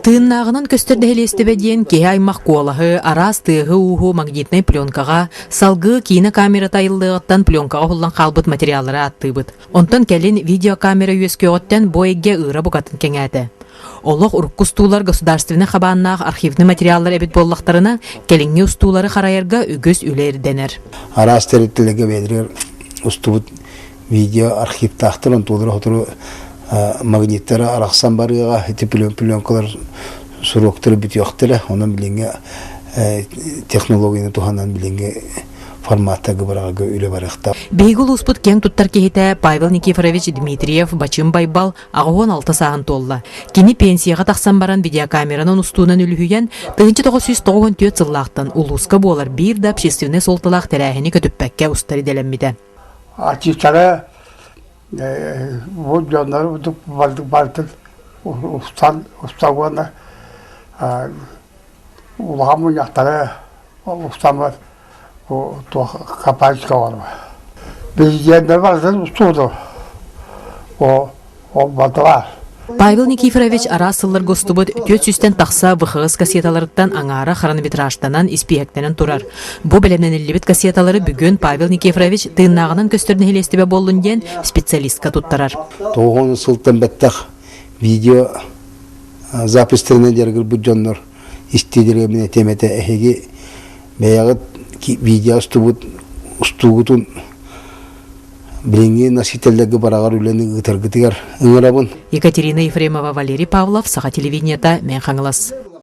Тыыннағынан көстөрді хелестебе дейін кеhe аймақ қолағы, арас тыығы уғы магнитный пленкаға, салғы кейіні камера тайылдығыттан пленкаға құллан қалбыт материалары аттыбыт. Онтан кәлін видеокамера өске оттан бойеге ұйра бұқатын кеңәді. Олық ұрыққы стулар государственный қабаннақ архивный материалдар әбет боллақтарына кәліңе устулары қарайырға үгіз үлер денер. Арас тәреттілігі бәдірер ұстубыт видео архив тақтырын тұлдыр отыру магниттары арақсан барыға эти пленкалар суроктары бит yoqtыры, onun bilinge технологияны туханан bilinge форматтагы барага үле барыкта. Бейгул успут кең туттар кехите Павел Никифорович Дмитриев бачым байбал агуон 6 саан толла. Кини пенсияга таксан баран видеокамеранын устуунан үлүхүйен 1994 жыллактан улуска болар бир да общественный солталак терәһини көтүппәккә устары делеммиде. Ачыктары вот жандар бардык устауына уламын яқтары устамы капачка var. Biz yerler varsa ustudu. O batı Павел Никифорович арасыллар гостубут төт сүстен тақса вғыз кассеталарыттан аңара хранобитраштанан испиектенен турар. Бу белемнен иллибит кассеталары бүгін Павел Никифорович тыыннағынан көстөрден хелестебе болын ден специалистка туттарар. 9 сылтан бәттәқ видео запистеріне дергіл бұд жоннор истедерге міне темете әхеге бәяғыт видео устугутун Блинги носительдегі барағар үлені ғытырғытығар ұңырабын. Екатерина Ефремова, Валерий Павлов, Саха телевидениета, Мен Ханглас.